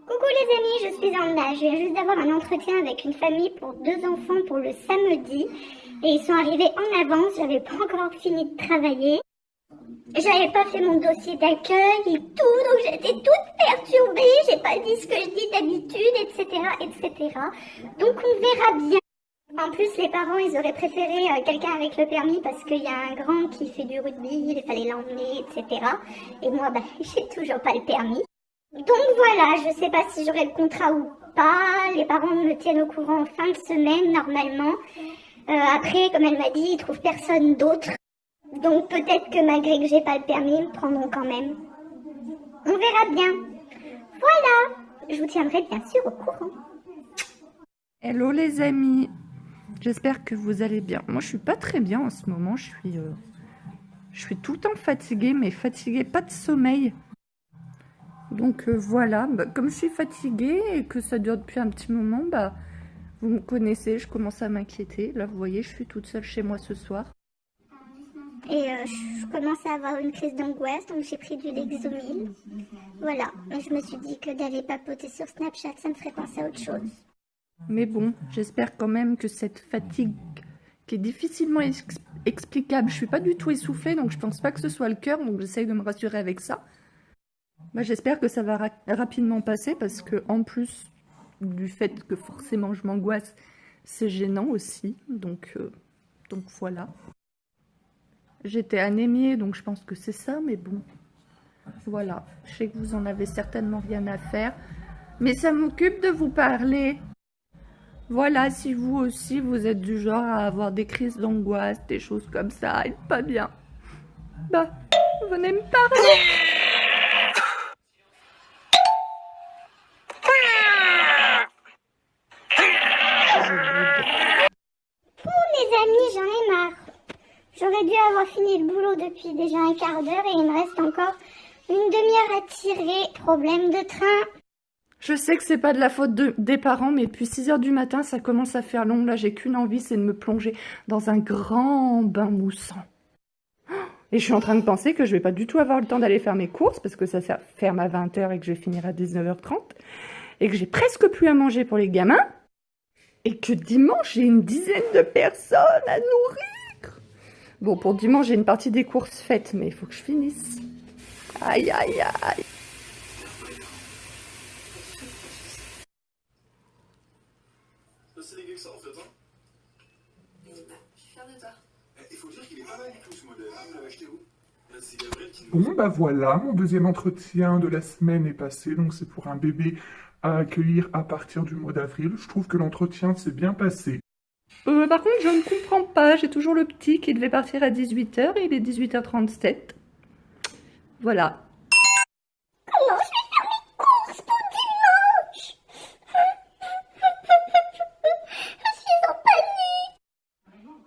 Coucou les amis, je suis en nage. Je viens juste d'avoir un entretien avec une famille pour 2 enfants pour le samedi. Et ils sont arrivés en avance, j'avais pas encore fini de travailler. J'avais pas fait mon dossier d'accueil et tout, donc j'étais toute perturbée. J'ai pas dit ce que je dis d'habitude, etc., etc. Donc on verra bien. En plus, les parents, ils auraient préféré quelqu'un avec le permis parce qu'il y a un grand qui fait du rugby, il fallait l'emmener, etc. Et moi, bah, j'ai toujours pas le permis. Donc voilà, je sais pas si j'aurai le contrat ou pas. Les parents me tiennent au courant en fin de semaine, normalement. Après, comme elle m'a dit, ils trouvent personne d'autre. Donc peut-être que malgré que j'ai pas le permis, ils me prendront quand même. On verra bien. Voilà, je vous tiendrai bien sûr au courant. Hello les amis, j'espère que vous allez bien. Moi je suis pas très bien en ce moment, je suis tout le temps fatiguée, mais fatiguée pas de sommeil. Donc voilà, comme je suis fatiguée et que ça dure depuis un petit moment, vous me connaissez, je commence à m'inquiéter. Là vous voyez, je suis toute seule chez moi ce soir. Et je commence à avoir une crise d'angoisse, donc j'ai pris du Lexomil. Voilà, mais je me suis dit que d'aller papoter sur Snapchat, ça me ferait penser à autre chose. Mais bon, j'espère quand même que cette fatigue qui est difficilement explicable, je suis pas du tout essoufflée, donc je pense pas que ce soit le cœur, donc j'essaye de me rassurer avec ça. J'espère que ça va rapidement passer parce que en plus du fait que forcément je m'angoisse, c'est gênant aussi, donc voilà. J'étais anémiée, donc je pense que c'est ça, mais bon, voilà. Je sais que vous en avez certainement rien à faire, mais ça m'occupe de vous parler. Voilà, si vous aussi, vous êtes du genre à avoir des crises d'angoisse, des choses comme ça, et pas bien, venez me parler. Les amis, j'en ai marre. J'aurais dû avoir fini le boulot depuis déjà un quart d'heure et il me reste encore une demi-heure à tirer. Problème de train. Je sais que c'est pas de la faute des parents, mais depuis 6 h du matin, ça commence à faire long. Là, j'ai qu'une envie, c'est de me plonger dans un grand bain moussant. Et je suis en train de penser que je vais pas du tout avoir le temps d'aller faire mes courses, parce que ça ferme à 20 h et que je vais finir à 19 h 30. Et que j'ai presque plus à manger pour les gamins. Et que dimanche, j'ai une dizaine de personnes à nourrir. Bon, pour dimanche, j'ai une partie des courses faites, mais il faut que je finisse. Aïe, aïe, aïe. C'est les que ça en fait, hein. Je suis fière de toi. Il faut dire qu'il est pas mal du tout ce modèle, hein. Vous l'avez acheté où? Là, c'est Gabriel qui Bon, bah voilà, mon deuxième entretien de la semaine est passé, donc c'est pour un bébé à accueillir à partir du mois d'avril. Je trouve que l'entretien s'est bien passé. Par contre, je ne comprends pas. J'ai toujours le petit qui devait partir à 18 h et il est 18 h 37. Voilà. Comment je vais faire mes courses pour dimanche? Je suis en panique.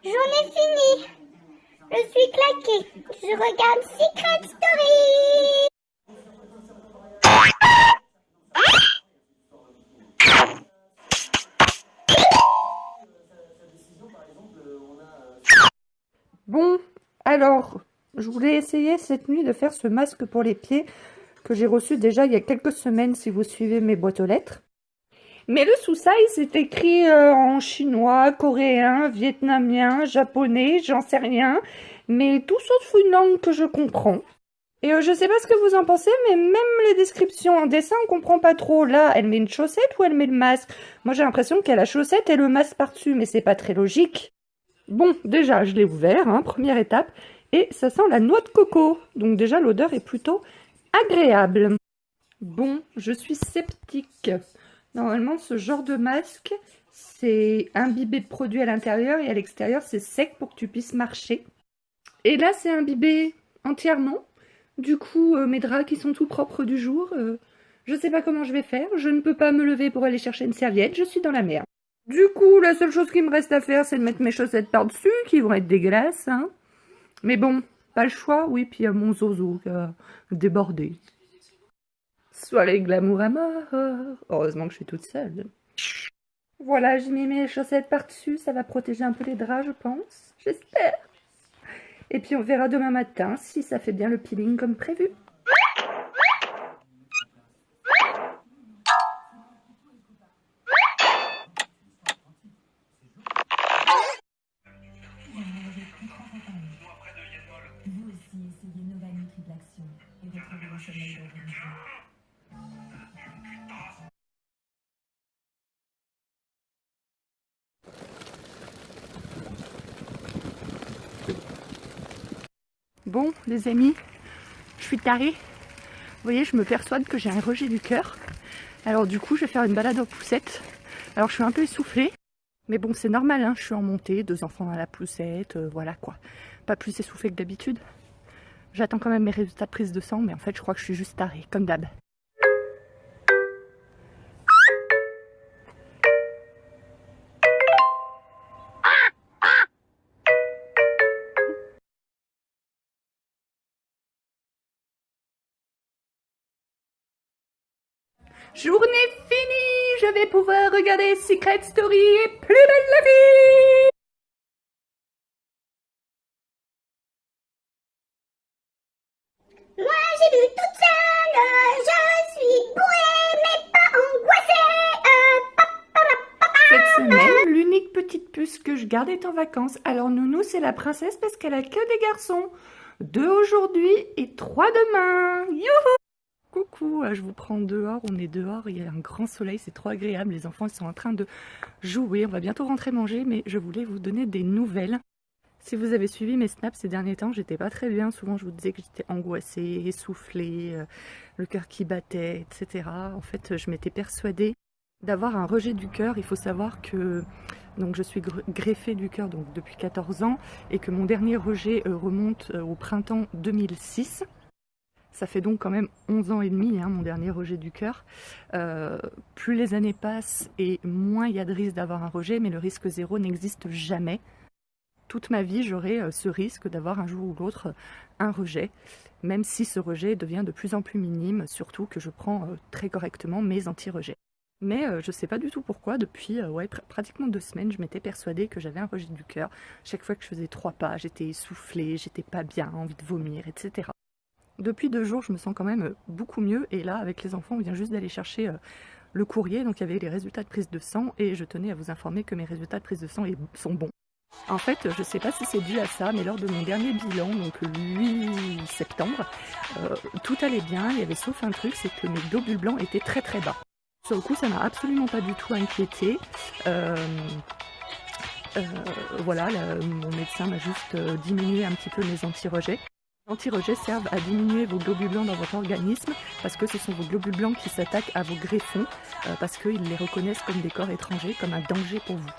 J'en ai fini. Je suis claquée. Je regarde Secret Story. Bon, alors, je voulais essayer cette nuit de faire ce masque pour les pieds que j'ai reçu déjà il y a quelques semaines si vous suivez mes boîtes aux lettres. Mais le sous-size, c'est écrit en chinois, coréen, vietnamien, japonais, j'en sais rien. Mais tout sauf une langue que je comprends. Et je sais pas ce que vous en pensez, mais même les descriptions en dessin, on comprend pas trop. Là, elle met une chaussette ou elle met le masque? Moi, j'ai l'impression qu'elle a la chaussette et le masque par-dessus, mais c'est pas très logique. Bon, déjà, je l'ai ouvert, hein, première étape, et ça sent la noix de coco. Donc déjà, l'odeur est plutôt agréable. Bon, je suis sceptique. Normalement, ce genre de masque, c'est imbibé de produit à l'intérieur et à l'extérieur, c'est sec pour que tu puisses marcher. Et là, c'est imbibé entièrement. Du coup, mes draps qui sont tout propres du jour, je sais pas comment je vais faire. Je ne peux pas me lever pour aller chercher une serviette, je suis dans la merde. Du coup, la seule chose qui me reste à faire, c'est de mettre mes chaussettes par-dessus, qui vont être dégueulasses, hein. Mais bon, pas le choix, oui, puis il y a mon zozo qui a débordé. Soirée glamour à mort. Heureusement que je suis toute seule. Voilà, j'ai mis mes chaussettes par-dessus, ça va protéger un peu les draps, je pense. J'espère. Et puis on verra demain matin si ça fait bien le peeling comme prévu. Bon, les amis, je suis tarée. Vous voyez, je me persuade que j'ai un rejet du cœur. Alors du coup, je vais faire une balade en poussette. Alors je suis un peu essoufflée. Mais bon, c'est normal, hein, je suis en montée, 2 enfants dans la poussette, voilà quoi. Pas plus essoufflée que d'habitude. J'attends quand même mes résultats de prise de sang, mais en fait, je crois que je suis juste tarée, comme d'hab. Journée finie, je vais pouvoir regarder Secret Story et Plus belle la vie. Moi j'ai bu toute seule, je suis bourrée mais pas angoissée. Cette semaine, l'unique petite puce que je garde est en vacances. Alors Nounou, c'est la princesse parce qu'elle a que des garçons. 2 aujourd'hui et 3 demain. Youhou! Coucou, je vous prends dehors, on est dehors, il y a un grand soleil, c'est trop agréable, les enfants ils sont en train de jouer, on va bientôt rentrer manger, mais je voulais vous donner des nouvelles. Si vous avez suivi mes snaps ces derniers temps, j'étais pas très bien, souvent je vous disais que j'étais angoissée, essoufflée, le cœur qui battait, etc. En fait, je m'étais persuadée d'avoir un rejet du cœur. Il faut savoir que donc, je suis greffée du cœur donc, depuis 14 ans et que mon dernier rejet remonte au printemps 2006. Ça fait donc quand même 11 ans et demi, hein, mon dernier rejet du cœur. Plus les années passent et moins il y a de risque d'avoir un rejet, mais le risque zéro n'existe jamais. Toute ma vie, j'aurai ce risque d'avoir un jour ou l'autre un rejet, même si ce rejet devient de plus en plus minime, surtout que je prends très correctement mes anti-rejets. Mais je ne sais pas du tout pourquoi, depuis pratiquement 2 semaines, je m'étais persuadée que j'avais un rejet du cœur. Chaque fois que je faisais 3 pas, j'étais essoufflée, j'étais pas bien, envie de vomir, etc. Depuis 2 jours, je me sens quand même beaucoup mieux. Et là, avec les enfants, on vient juste d'aller chercher le courrier. Donc, il y avait les résultats de prise de sang. Et je tenais à vous informer que mes résultats de prise de sang sont bons. En fait, je ne sais pas si c'est dû à ça, mais lors de mon dernier bilan, donc le 8 septembre, tout allait bien. Il y avait sauf un truc, c'est que mes globules blancs étaient très très bas. Sur le coup, ça m'a absolument pas du tout inquiétée. Voilà, mon médecin m'a juste diminué un petit peu mes anti-rejets. Les anti-rejets servent à diminuer vos globules blancs dans votre organisme parce que ce sont vos globules blancs qui s'attaquent à vos greffons parce qu'ils les reconnaissent comme des corps étrangers, comme un danger pour vous.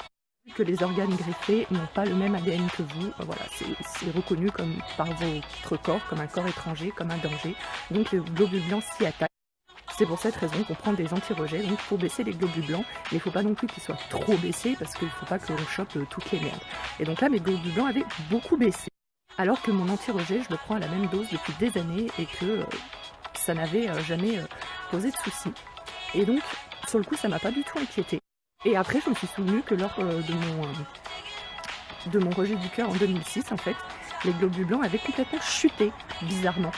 Vu que les organes greffés n'ont pas le même ADN que vous, voilà, c'est reconnu comme, par votre corps comme un corps étranger, comme un danger. Donc les globules blancs s'y attaquent. C'est pour cette raison qu'on prend des anti-rejets, donc pour baisser les globules blancs, mais il ne faut pas non plus qu'ils soient trop baissés parce qu'il ne faut pas que l'on chope toutes les merdes. Et donc là, mes globules blancs avaient beaucoup baissé. Alors que mon anti-rejet, je le prends à la même dose depuis des années et que ça n'avait jamais posé de soucis. Et donc, sur le coup, ça m'a pas du tout inquiété. Et après, je me suis souvenu que lors de mon rejet du cœur en 2006, en fait, les globules blancs avaient complètement chuté, bizarrement.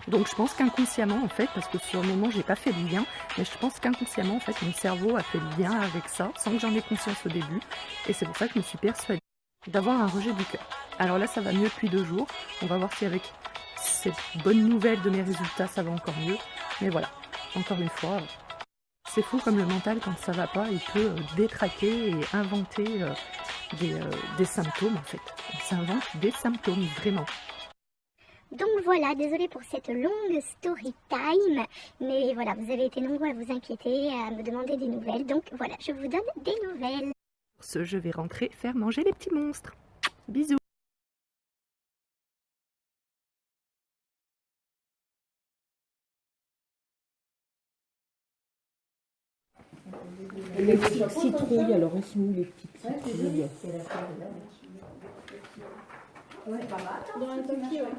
Donc je pense qu'inconsciemment, en fait, parce que sur le moment, j'ai pas fait le lien, mais je pense qu'inconsciemment, en fait, mon cerveau a fait le lien avec ça, sans que j'en ai conscience au début. Et c'est pour ça que je me suis persuadée d'avoir un rejet du cœur. Alors là, ça va mieux depuis 2 jours. On va voir si avec cette bonne nouvelle de mes résultats, ça va encore mieux. Mais voilà, encore une fois, c'est fou comme le mental, quand ça va pas, il peut détraquer et inventer des symptômes, en fait. On s'invente des symptômes, vraiment. Donc voilà, désolée pour cette longue story time, mais voilà, vous avez été nombreux à vous inquiéter, à me demander des nouvelles, donc voilà, je vous donne des nouvelles. Pour ce, je vais rentrer faire manger les petits monstres. Bisous. Les petites citrouilles, alors laisse-nous les petites citrouilles. Dans un papier, ouais.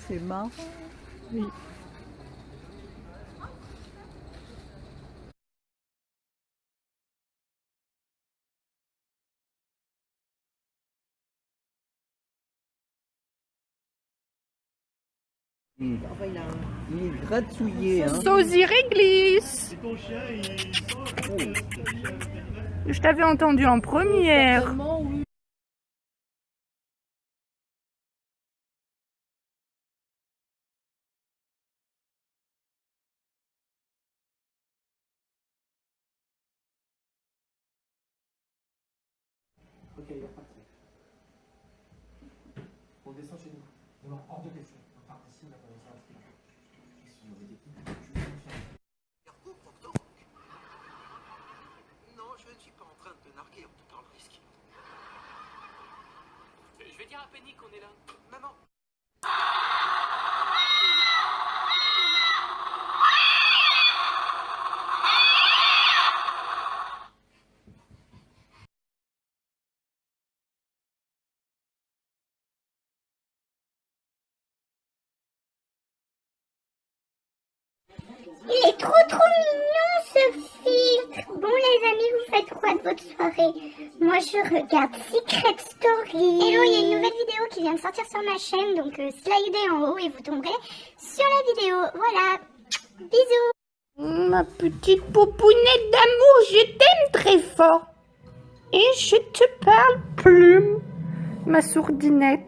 C'est marrant. Oui. Il est gratsouillé. Hein. Sosie réglisse. Je t'avais entendu en première. Ok, il n'y a pas de truc. On descend chez nous. Non, hors de question. On part d'ici, on a commencé à faire. Ils sont mauvais techniques. Je vous confirme. Non, je ne suis pas en train de te narguer en te parlant risqué. Je vais dire à Penny qu'on est là. Maman. Il est trop mignon ce filtre. Bon les amis, vous faites quoi de votre soirée? Moi je regarde Secret Story. Hello, il y a une nouvelle vidéo qui vient de sortir sur ma chaîne, donc slidez en haut et vous tomberez sur la vidéo. Voilà, bisous. Ma petite poupounette d'amour, je t'aime très fort. Et je te parle plume, ma sourdinette.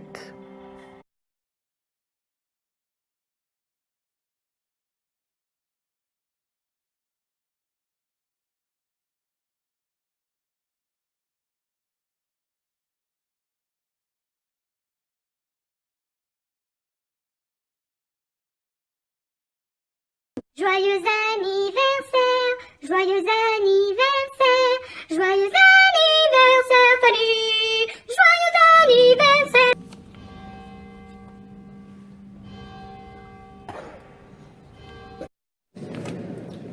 Joyeux anniversaire, joyeux anniversaire, joyeux anniversaire, Fanny, joyeux anniversaire.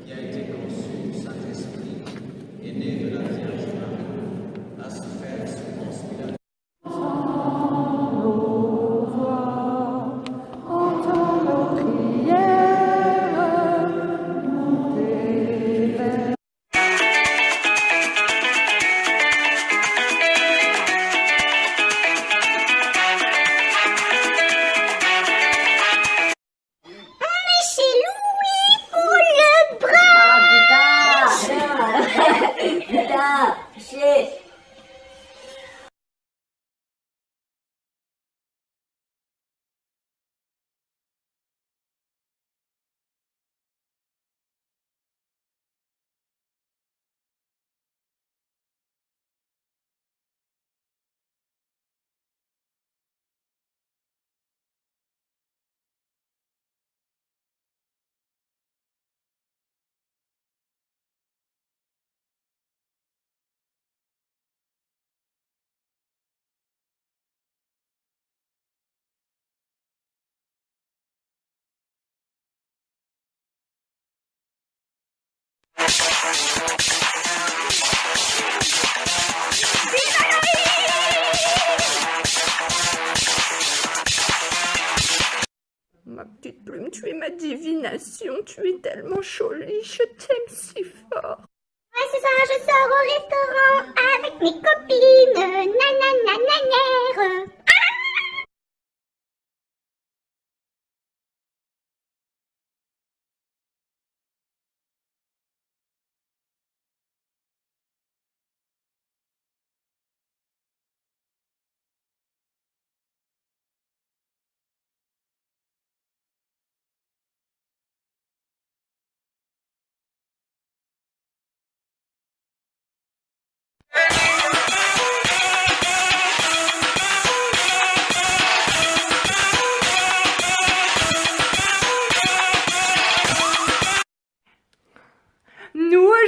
Qui a été conçu du Saint-Esprit et né de la Vierge Marie, à se faire sous Ponce Pilate. Entends nos prières. Chez Louis pour le bras. Putain, chier. Ma petite plume, tu es ma divination, tu es tellement jolie, je t'aime si fort. Ouais, ce soir je sors au restaurant avec mes copines. Nananananère.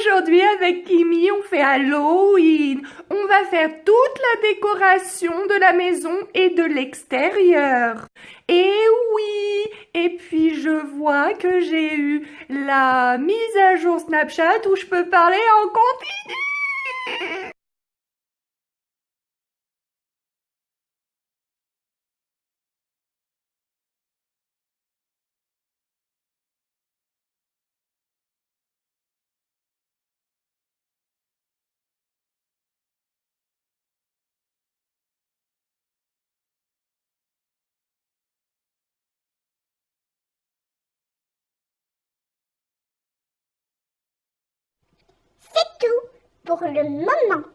Aujourd'hui, avec Kimi, on fait Halloween. On va faire toute la décoration de la maison et de l'extérieur. Et oui, et puis je vois que j'ai eu la mise à jour Snapchat où je peux parler en continu. C'est tout pour le moment.